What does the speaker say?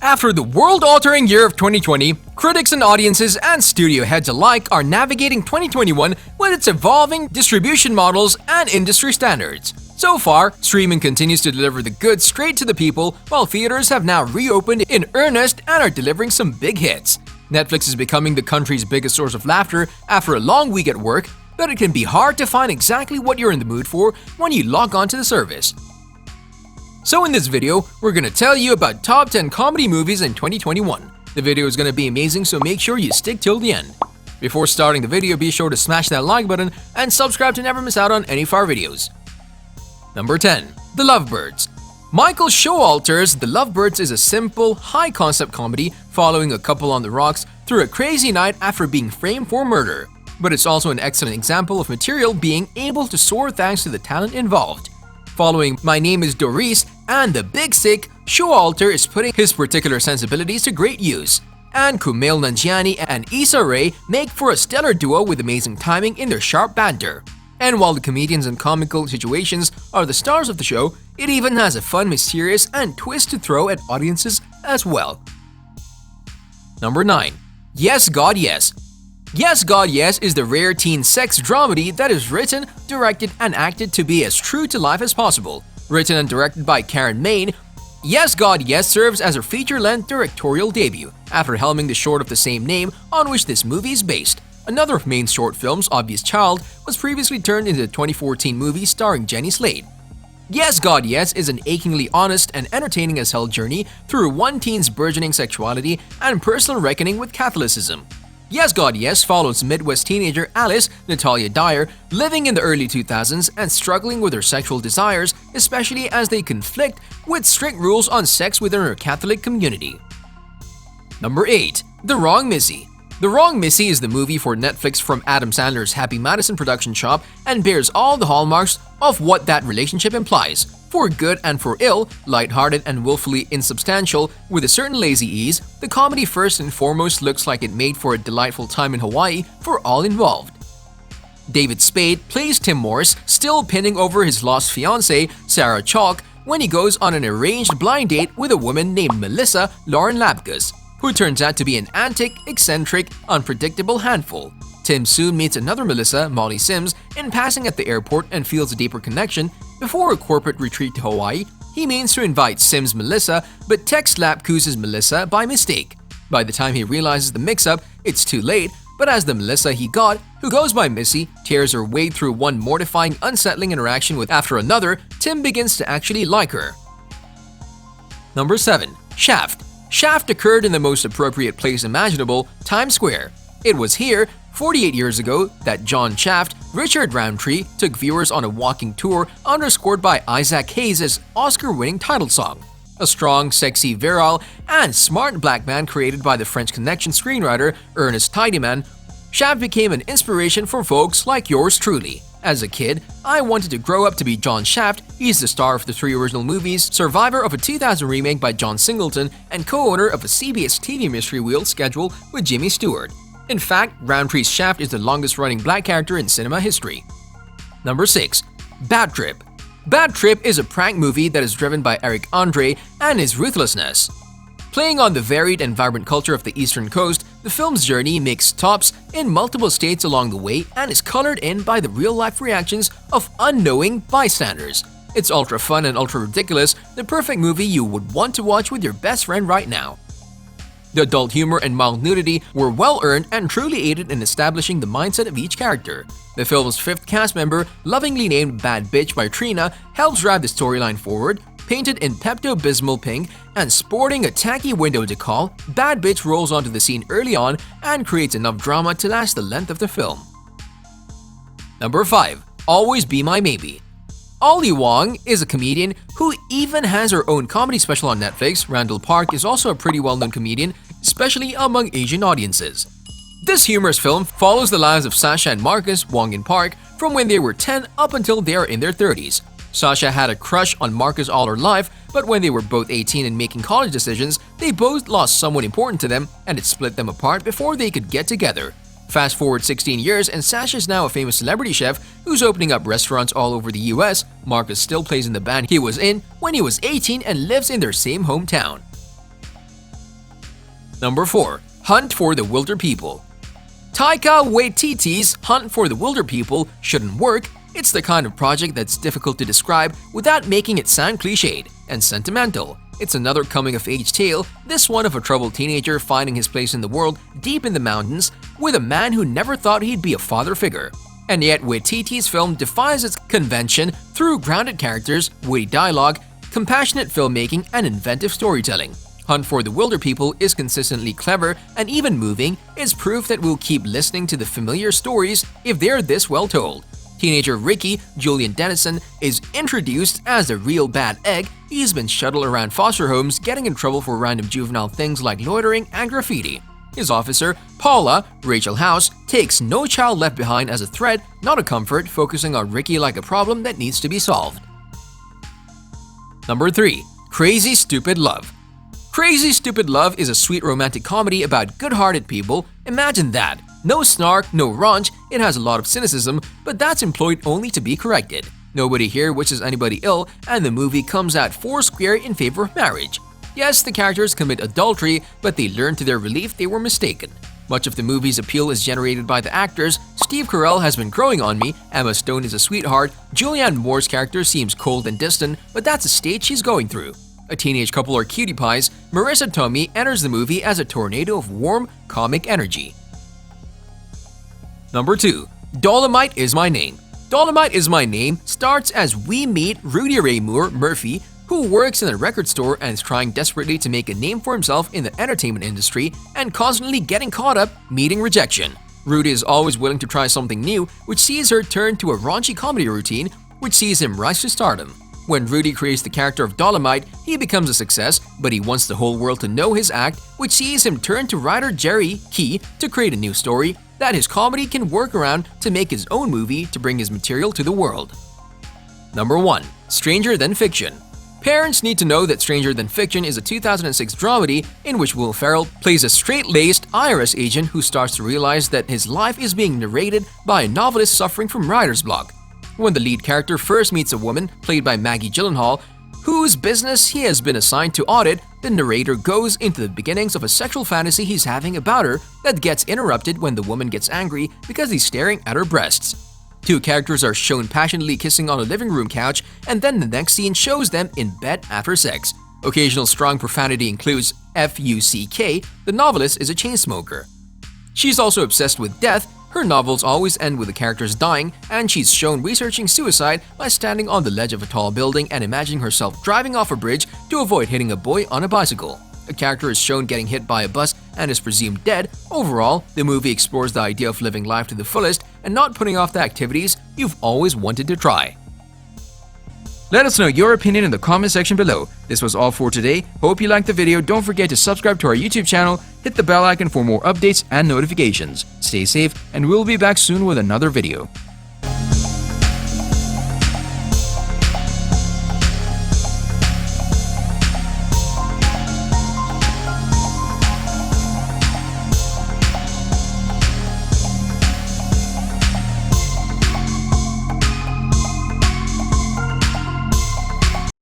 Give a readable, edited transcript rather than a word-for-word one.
After the world-altering year of 2020, critics and audiences and studio heads alike are navigating 2021 with its evolving distribution models and industry standards. So far, streaming continues to deliver the goods straight to the people, while theaters have now reopened in earnest and are delivering some big hits. Netflix is becoming the country's biggest source of laughter after a long week at work, but it can be hard to find exactly what you're in the mood for when you log on to the service. So in this video, we're gonna tell you about top 10 comedy movies in 2021. The video is gonna be amazing, so make sure you stick till the end. Before starting the video, be sure to smash that like button and subscribe to never miss out on any of our videos. Number 10. The Lovebirds. Michael Showalter's The Lovebirds is a simple, high-concept comedy following a couple on the rocks through a crazy night after being framed for murder. But it's also an excellent example of material being able to soar thanks to the talent involved. Following My Name is Doris and The Big Sick, Showalter is putting his particular sensibilities to great use. And Kumail Nanjiani and Issa Rae make for a stellar duo with amazing timing in their sharp banter. And while the comedians and comical situations are the stars of the show, it even has a fun, mysterious, and twist to throw at audiences as well. Number 9. Yes God Yes. Yes God Yes is the rare teen sex dramedy that is written, directed, and acted to be as true to life as possible. Written and directed by Karen Maine, Yes God Yes serves as her feature-length directorial debut, after helming the short of the same name on which this movie is based. Another of Maine's short films, Obvious Child, was previously turned into the 2014 movie starring Jenny Slate. Yes God Yes is an achingly honest and entertaining as hell journey through one teen's burgeoning sexuality and personal reckoning with Catholicism. Yes God Yes follows Midwest teenager Alice Natalia Dyer living in the early 2000s and struggling with her sexual desires, especially as they conflict with strict rules on sex within her Catholic community. Number 8. The Wrong Missy. The Wrong Missy is the movie for Netflix from Adam Sandler's Happy Madison production shop and bears all the hallmarks of what that relationship implies. For good and for ill, lighthearted and willfully insubstantial, with a certain lazy ease, the comedy first and foremost looks like it made for a delightful time in Hawaii for all involved. David Spade plays Tim Morris, still pinning over his lost fiancée, Sarah Chalk, when he goes on an arranged blind date with a woman named Melissa Lauren Lapkus, who turns out to be an antic, eccentric, unpredictable handful. Tim soon meets another Melissa, Molly Sims, in passing at the airport and feels a deeper connection. Before a corporate retreat to Hawaii, he means to invite Sims' Melissa, but texts Lapkus' Melissa by mistake. By the time he realizes the mix-up, it's too late, but as the Melissa he got, who goes by Missy, tears her way through one mortifying, unsettling interaction with after another, Tim begins to actually like her. Number 7. Shaft. Shaft occurred in the most appropriate place imaginable, Times Square. It was here, 48 years ago, that John Shaft, Richard Roundtree, took viewers on a walking tour underscored by Isaac Hayes' Oscar-winning title song. A strong, sexy, virile, and smart black man created by the French Connection screenwriter Ernest Tidyman, Shaft became an inspiration for folks like yours truly. As a kid, I wanted to grow up to be John Shaft. He's the star of the 3 original movies, survivor of a 2000 remake by John Singleton, and co-owner of a CBS TV Mystery Wheel schedule with Jimmy Stewart. In fact, Roundtree's Shaft is the longest-running black character in cinema history. Number 6. Bad Trip. Bad Trip is a prank movie that is driven by Eric Andre and his ruthlessness. Playing on the varied and vibrant culture of the Eastern Coast, the film's journey makes stops in multiple states along the way and is colored in by the real-life reactions of unknowing bystanders. It's ultra fun and ultra ridiculous, the perfect movie you would want to watch with your best friend right now. The adult humor and mild nudity were well-earned and truly aided in establishing the mindset of each character. The film's 5th cast member, lovingly named Bad Bitch by Trina, helps drive the storyline forward. Painted in Pepto-Bismol pink and sporting a tacky window decal, Bad Bitch rolls onto the scene early on and creates enough drama to last the length of the film. Number 5. Always Be My Maybe. Ollie Wong is a comedian who even has her own comedy special on Netflix. Randall Park is also a pretty well-known comedian, especially among Asian audiences. This humorous film follows the lives of Sasha and Marcus, Wong and Park, from when they were 10 up until they are in their 30s. Sasha had a crush on Marcus all her life, but when they were both 18 and making college decisions, they both lost someone important to them and it split them apart before they could get together. Fast forward 16 years and Sasha is now a famous celebrity chef who's opening up restaurants all over the US. Marcus still plays in the band he was in when he was 18 and lives in their same hometown. Number 4. Hunt for the Wilderpeople. Taika Waititi's Hunt for the Wilderpeople shouldn't work. It's the kind of project that's difficult to describe without making it sound cliched and sentimental. It's another coming-of-age tale, this one of a troubled teenager finding his place in the world deep in the mountains with a man who never thought he'd be a father figure. And yet Waititi's film defies its convention through grounded characters, witty dialogue, compassionate filmmaking, and inventive storytelling. Hunt for the Wilderpeople is consistently clever and even moving. It's proof that we'll keep listening to the familiar stories if they're this well told. Teenager Ricky, Julian Dennison, is introduced as a real bad egg. He's been shuttled around foster homes, getting in trouble for random juvenile things like loitering and graffiti. His officer, Paula, Rachel House, takes No Child Left Behind as a threat, not a comfort, focusing on Ricky like a problem that needs to be solved. Number 3. Crazy Stupid Love. Crazy Stupid Love is a sweet romantic comedy about good-hearted people. Imagine that. No snark, no raunch, it has a lot of cynicism, but that's employed only to be corrected. Nobody here wishes anybody ill, and the movie comes out foursquare in favor of marriage. Yes, the characters commit adultery, but they learn to their relief they were mistaken. Much of the movie's appeal is generated by the actors. Steve Carell has been growing on me, Emma Stone is a sweetheart, Julianne Moore's character seems cold and distant, but that's a stage she's going through. A teenage couple are cutie pies. Marissa Tomei enters the movie as a tornado of warm, comic energy. Number 2. Dolemite Is My Name. Dolemite Is My Name starts as we meet Rudy Ray Moore Murphy, who works in a record store and is trying desperately to make a name for himself in the entertainment industry and constantly getting caught up meeting rejection. Rudy is always willing to try something new, which sees her turn to a raunchy comedy routine, which sees him rise to stardom. When Rudy creates the character of Dolemite, he becomes a success, but he wants the whole world to know his act, which sees him turn to writer Jerry Key to create a new story that his comedy can work around to make his own movie to bring his material to the world. Number 1. Stranger Than Fiction. Parents need to know that Stranger Than Fiction is a 2006 dramedy in which Will Ferrell plays a straight-laced IRS agent who starts to realize that his life is being narrated by a novelist suffering from writer's block. When the lead character first meets a woman, played by Maggie Gyllenhaal, whose business he has been assigned to audit, the narrator goes into the beginnings of a sexual fantasy he's having about her that gets interrupted when the woman gets angry because he's staring at her breasts. Two characters are shown passionately kissing on a living room couch, and then the next scene shows them in bed after sex. Occasional strong profanity includes F-U-C-K, the novelist is a chain smoker. She's also obsessed with death. Her novels always end with the characters dying, and she's shown researching suicide by standing on the ledge of a tall building and imagining herself driving off a bridge to avoid hitting a boy on a bicycle. A character is shown getting hit by a bus and is presumed dead. Overall, the movie explores the idea of living life to the fullest and not putting off the activities you've always wanted to try. Let us know your opinion in the comment section below. This was all for today. Hope you liked the video. Don't forget to subscribe to our YouTube channel, hit the bell icon for more updates and notifications. Stay safe, and we'll be back soon with another video.